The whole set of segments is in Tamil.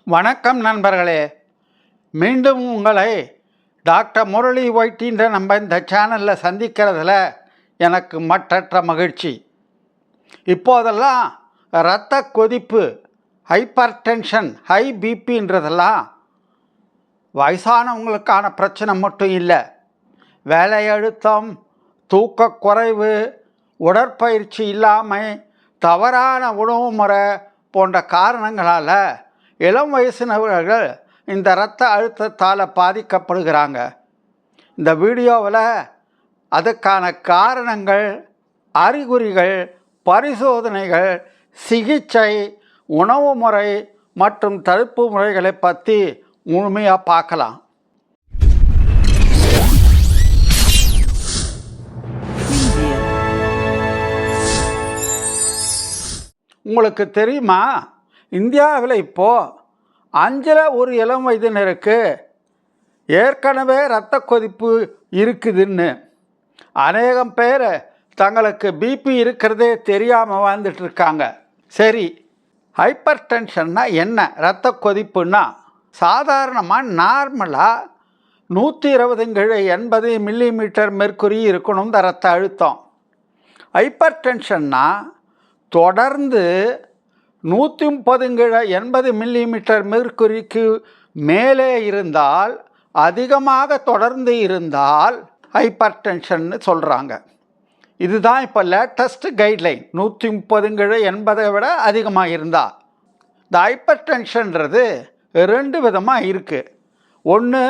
வணக்கம் நண்பர்களே. மீண்டும் உங்களை டாக்டர் முரளி ஒயிட்டின்ற நம்ம இந்த சேனலில் சந்திக்கிறதுல எனக்கு மற்றற்ற மகிழ்ச்சி. இப்போதெல்லாம் இரத்த கொதிப்பு, ஹைப்பர் டென்ஷன், ஹை பிபின்றதெல்லாம் வயசானவங்களுக்கான பிரச்சனை மட்டும் இல்லை. வேலை அழுத்தம், தூக்க குறைவு, உடற்பயிற்சி இல்லாமை, தவறான உணவு முறை போன்ற காரணங்களால் இளம் வயசினவர்கள் இந்த இரத்த அழுத்தத்தால் பாதிக்கப்படுகிறாங்க. இந்த வீடியோவில் அதுக்கான காரணங்கள், அறிகுறிகள், பரிசோதனைகள், சிகிச்சை, உணவு முறை மற்றும் தடுப்பு முறைகளை பற்றி முழுமையாக பார்க்கலாம். உங்களுக்கு தெரியுமா, இந்தியாவில் இப்போது 5ல் ஒரு இளம் வயதினருக்கு ஏற்கனவே இரத்த கொதிப்பு இருக்குதுன்னு. அநேகம் பேர் தங்களுக்கு பிபி இருக்கிறதே தெரியாமல் வாழ்ந்துட்டுருக்காங்க. சரி, ஹைப்பர் டென்ஷன்னா என்ன? இரத்த கொதிப்புன்னா சாதாரணமாக நார்மலாக 120/80 மில்லிமீட்டர் மெர்க்குரி இருக்கணும் இந்த இரத்த அழுத்தம். ஹைப்பர் டென்ஷன்னா தொடர்ந்து 130/80 மில்லிமீட்டர் மெர்க்குரிக்கு மேலே இருந்தால், அதிகமாக தொடர்ந்து இருந்தால் ஹைப்பர் டென்ஷன்னு சொல்கிறாங்க. இதுதான் இப்போ லேட்டஸ்ட் கைட்லைன். 130/80 விட அதிகமாக இருந்தால். இந்த ஹைப்பர் டென்ஷன்றது 2 விதமாக இருக்குது. ஒன்று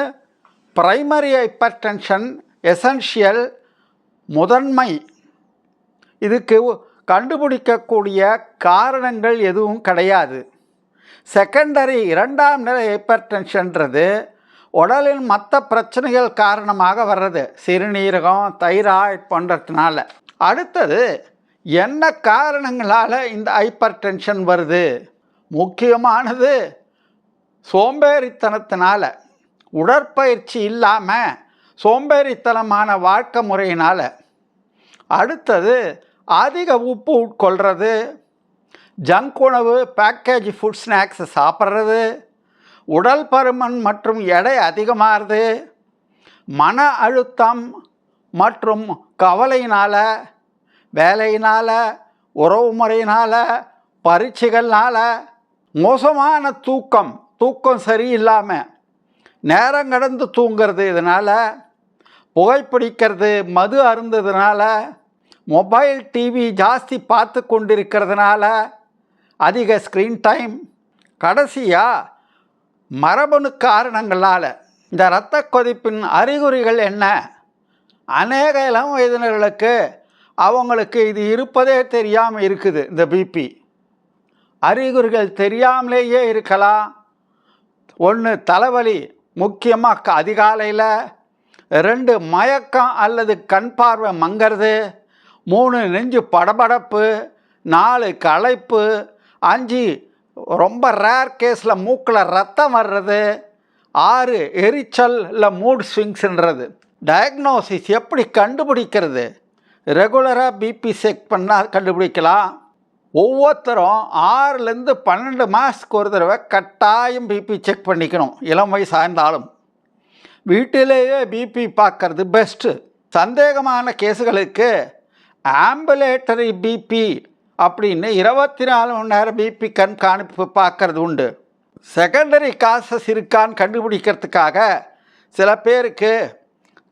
பிரைமரி ஹைப்பர் டென்ஷன், எசென்ஷியல், முதன்மை. இதுக்கு கண்டுபிடிக்கக்கூடிய காரணங்கள் எதுவும் கிடையாது. செகண்டரி, 2ஆம் நிலை ஹைப்பர் டென்ஷன்றது உடலின் மற்ற பிரச்சனைகள் காரணமாக வர்றது. சிறுநீரகம், தைராய்டு போன்றதுனால. அடுத்தது, என்ன காரணங்களால் இந்த ஹைப்பர் டென்ஷன் வருது? முக்கியமானது சோம்பேறித்தனத்தினால, உடற்பயிற்சி இல்லாமல் சோம்பேறித்தனமான வாழ்க்கை முறையினால். அடுத்தது அதிக உப்பு உட்கொள்கிறது, ஜங்க் உணவு, பேக்கேஜ் ஃபுட் ஸ்நாக்ஸ் சாப்பிட்றது, உடல் பருமன் மற்றும் எடை அதிகமாகிறது, மன அழுத்தம் மற்றும் கவலையினால், வேலையினால், உறவு முறையினால், பரீட்சைகள்னால், மோசமான தூக்கம் சரியில்லாமல் நேரம் கடந்து தூங்கிறது, இதனால் புகைப்பிடிக்கிறது, மது அருந்ததுனால, மொபைல் டிவி ஜாஸ்தி பார்த்து கொண்டிருக்கிறதுனால, அதிக ஸ்க்ரீன் டைம். கடைசியாக மரபணு காரணங்களால். இந்த இரத்த கொதிப்பின் அறிகுறிகள் என்ன? அநேக இளம் வயதினர்களுக்கு அவங்களுக்கு இது இருப்பதே தெரியாமல் இருக்குது. இந்த பிபி அறிகுறிகள் தெரியாமலேயே இருக்கலாம். 1 தலைவலி, முக்கியமாக அதிகாலையில். 2 மயக்கம் அல்லது கண் பார்வை மங்கிறது. 3 நெஞ்சு படபடப்பு. 4 களைப்பு. 5 ரொம்ப ரேர் கேஸில் மூக்கில் ரத்தம் வர்றது. 6 எரிச்சல் இல்லை மூட் ஸ்விங்ஸ்ன்றது. டயக்னோசிஸ் எப்படி கண்டுபிடிக்கிறது? ரெகுலராக பிபி செக் பண்ணால் கண்டுபிடிக்கலாம். ஒவ்வொருத்தரும் 6லேருந்து 12 மாதத்துக்கு ஒரு தடவை கட்டாயம் பிபி செக் பண்ணிக்கணும். இளம் வயசு ஆயிருந்தாலும் வீட்டிலேயே பிபி பார்க்கறது பெஸ்ட்டு. சந்தேகமான கேஸுகளுக்கு ஆம்புலேட்டரி பிபி அப்படின்னு 24 மணி நேரம் பிபி கண்காணிப்பு பார்க்கறது உண்டு. செகண்டரி காசஸ் இருக்கான்னு கண்டுபிடிக்கிறதுக்காக சில பேருக்கு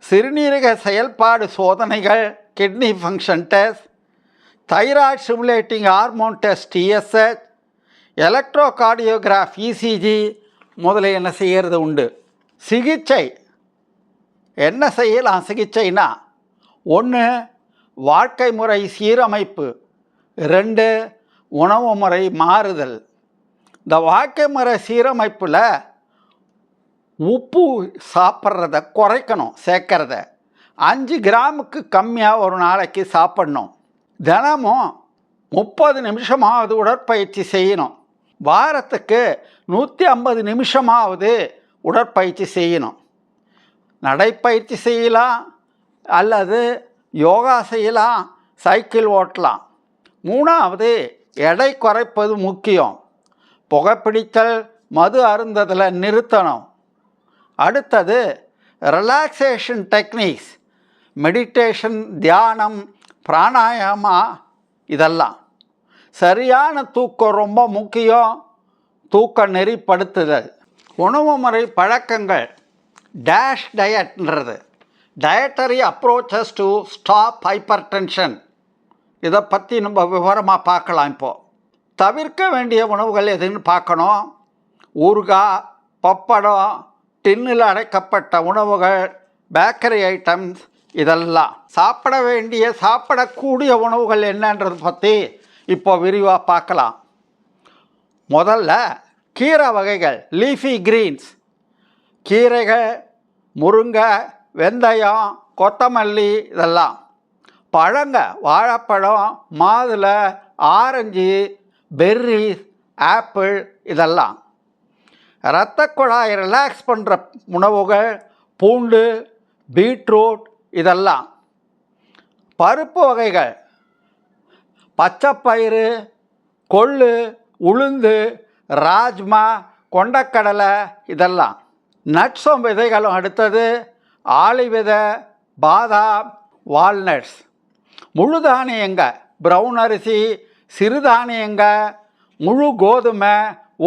சிறுநீரக செயல்பாடு சோதனைகள், kidney function test, thyroid stimulating hormone test TSH, எலக்ட்ரோகார்டியோகிராஃப் ECG முதலியன செய்கிறது உண்டு. சிகிச்சை என்ன செய்யலாம்? சிகிச்சைனா 1 வாழ்க்கை முறை சீரமைப்பு, 2 உணவு முறை மாறுதல். இந்த வாழ்க்கை முறை சீரமைப்பில் உப்பு சாப்பிட்றத குறைக்கணும், சேர்க்கறத 5 கிராமுக்கு கம்மியாக ஒரு நாளைக்கு சாப்பிடணும். தினமும் 30 நிமிஷமாவது உடற்பயிற்சி செய்யணும். வாரத்துக்கு 150 நிமிஷமாவது உடற்பயிற்சி செய்யணும். நடைப்பயிற்சி செய்யலாம் அல்லது யோகா செய்யலாம், சைக்கிள் ஓட்டலாம். 3வது எடை குறைப்பது முக்கியம். புகைப்பிடித்தல், மது அருந்ததில் நிறுத்தணும். அடுத்தது ரிலாக்ஸேஷன் டெக்னிக்ஸ், மெடிடேஷன், தியானம், பிராணாயாமா, இதெல்லாம். சரியான தூக்கம் ரொம்ப முக்கியம். தூக்க நெறிப்படுத்துதல். உணவு முறை பழக்கங்கள், டேஷ் டயட்ன்றது, dietary approaches to stop hypertension. இதை பற்றி நம்ம விவரமாக பார்க்கலாம். இப்போது தவிர்க்க வேண்டிய உணவுகள் எதுன்னு பார்க்கணும். ஊறுகாய், பப்படம், டின்னில் அடைக்கப்பட்ட உணவுகள், பேக்கரி ஐட்டம்ஸ், இதெல்லாம். சாப்பிடக்கூடிய உணவுகள் என்னன்றது பற்றி இப்போ விரிவாக பார்க்கலாம். முதல்ல கீரை வகைகள், லீஃபி கிரீன்ஸ், கீரைகள், முருங்கை, வெந்தயம், கொத்தமல்லி, இதெல்லாம். பழங்க, வாழைப்பழம், மாதுளை, ஆரஞ்சு, பெர்ரிஸ், ஆப்பிள், இதெல்லாம். இரத்த குழாயை ரிலாக்ஸ் பண்ணுற உணவுகள், பூண்டு, பீட்ரூட், இதெல்லாம். பருப்பு வகைகள், பச்சைப்பயிறு, கொள்ளு, உளுந்து, ராஜ்மா, கொண்டக்கடலை, இதெல்லாம். நட்ஸும் விதைகளும். அடுத்தது ஆளி விதை, பாதாம், வால்நட்ஸ். முழு தானியங்கள், ப்ரௌன் அரிசி, சிறுதானியங்க, முழு கோதுமை,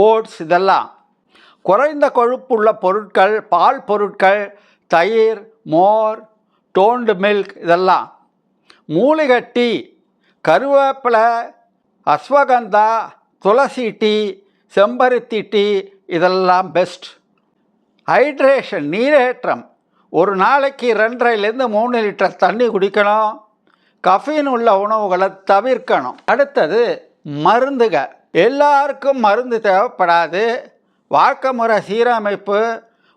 ஓட்ஸ், இதெல்லாம். குறைந்த கொழுப்புள்ள பொருட்கள், பால் பொருட்கள், தயிர், மோர், டோன்டு மில்க், இதெல்லாம். மூலிகை டீ, கருவேப்பிலை, அஸ்வகந்தா, துளசி டீ, செம்பருத்தி டீ, இதெல்லாம் பெஸ்ட். ஹைட்ரேஷன், நீரேற்றம். ஒரு நாளைக்கு 2.5 to 3 லிட்டர் தண்ணி குடிக்கணும். கஃபீன் உள்ள உணவுகளை தவிர்க்கணும். அடுத்தது மருந்துக. எல்லாருக்கும் மருந்து தேவைப்படாது. வாழ்க்கை முறை சீரமைப்பு,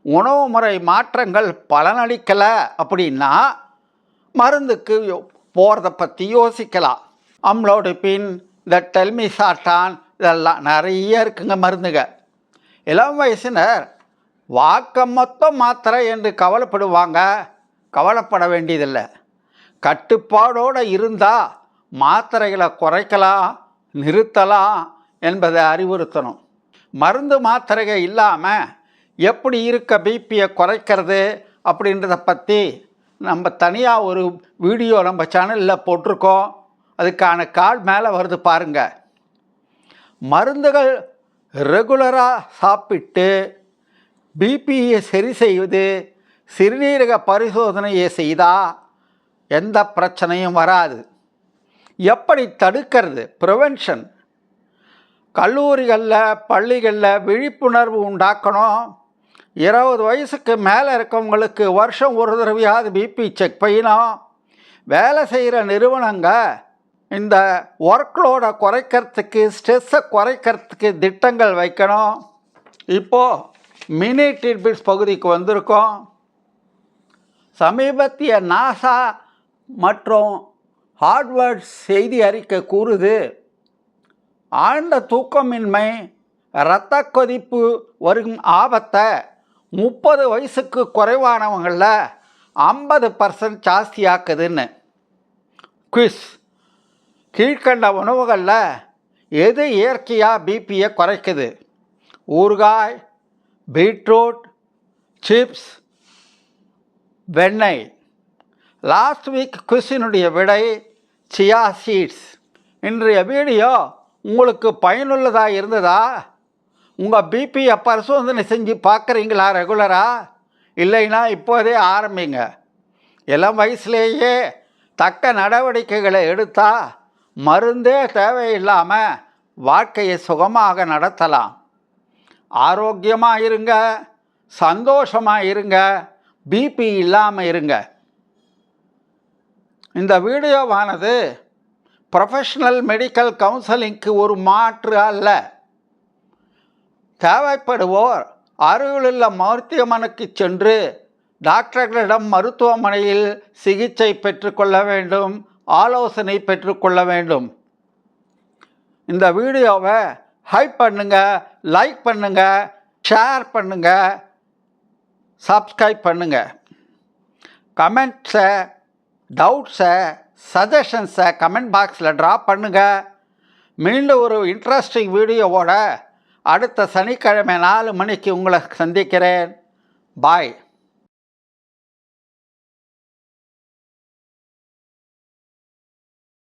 உணவு முறை மாற்றங்கள் பலனளிக்கலை அப்படின்னா மருந்துக்கு போகிறத பற்றி யோசிக்கலாம். அம்லோடிபின், இந்த டெல்மிசாட்டான், இதெல்லாம் நிறைய இருக்குங்க மருந்துக. இளம் வயசினர் வாக்கம் மொத்தம் மாத்திரை என்று கவலைப்படுவாங்க. கவலைப்பட வேண்டியதில்லை. கட்டுப்பாடோடு இருந்தால் மாத்திரைகளை குறைக்கலாம், நிறுத்தலாம் என்பதை அறிவுறுத்தணும். மருந்து மாத்திரைகள் இல்லாமல் எப்படி இருக்க பிபியை குறைக்கிறது அப்படின்றத பற்றி நம்ம தனியாக ஒரு வீடியோ நம்ம சேனலில் போட்டிருக்கோம். அதுக்கான கால் மேலே வருது பாருங்கள். மருந்துகள் ரெகுலராக சாப்பிட்டு பிபியை சரி செய்வது, சிறுநீரக பரிசோதனையை செய்தால் எந்த பிரச்சனையும் வராது. எப்படி தடுக்கிறது? ப்ரிவென்ஷன். கல்லூரிகளில், பள்ளிகளில் விழிப்புணர்வு உண்டாக்கணும். 20 வயசுக்கு மேலே இருக்கவங்களுக்கு வருஷம் ஒரு தடவையாவது பிபி செக் செய்யணும். வேலை செய்கிற நிறுவனங்க இந்த ஒர்க்லோடை குறைக்கிறதுக்கு, ஸ்ட்ரெஸ்ஸை குறைக்கிறதுக்கு திட்டங்கள் வைக்கணும். இப்போது மினி டிட்பிட்ஸ் பகுதிக்கு வந்திருக்கோம். சமீபத்திய நாசா மற்றும் ஹார்வர்ட் செய்தி அறிக்கை கூறுது, ஆழ்ந்த தூக்கமின்மை இரத்த கொதிப்பு வரும் ஆபத்தை 30 வயசுக்கு குறைவானவங்களில் 50% ஜாஸ்தியாக்குதுன்னு. குவிஸ். கீழ்கண்ட உணவுகளில் எது இயற்கையாக பிபியை குறைக்குது? ஊறுகாய், பீட்ரூட், சிப்ஸ், வெண்ணெய். லாஸ்ட் வீக் குவிஸினுடைய விடை சியா சீட்ஸ். இன்றைய வீடியோ உங்களுக்கு பயனுள்ளதாக இருந்ததா? உங்கள் பிபியை பரிசோதனை செஞ்சு பார்க்குறீங்களா ரெகுலராக? இல்லைன்னா இப்போதே ஆரம்பிங்க. இளம் வயசுலேயே தக்க நடவடிக்கைகளை எடுத்தால் மருந்தே தேவையில்லாமல் வாழ்க்கையை சுகமாக நடத்தலாம். ஆரோக்கியமாக இருங்க, சந்தோஷமாக இருங்க, பிபி இல்லாமல் இருங்க. இந்த வீடியோவானது ப்ரொஃபஷ்னல் மெடிக்கல் கவுன்சிலிங்க்கு ஒரு மாற்று அல்ல. தேவைப்படுவோர் அருகிலுள்ள மருத்துவமனைக்கு சென்று டாக்டர்களிடம் மருத்துவமனையில் சிகிச்சை பெற்றுக்கொள்ள வேண்டும், ஆலோசனை பெற்றுக்கொள்ள வேண்டும். இந்த வீடியோவை ஹைப் பண்ணுங்கள், லைக் பண்ணுங்கள், ஷேர் பண்ணுங்கள், சப்ஸ்கிரைப் பண்ணுங்கள். கமெண்ட்ஸை, டவுட்ஸை, சஜஷன்ஸை கமெண்ட் பாக்ஸில் ட்ராப் பண்ணுங்கள். மீண்டும் ஒரு இன்ட்ரெஸ்டிங் வீடியோவோட அடுத்த சனிக்கிழமை 4 மணிக்கு உங்களை சந்திக்கிறேன். பாய்.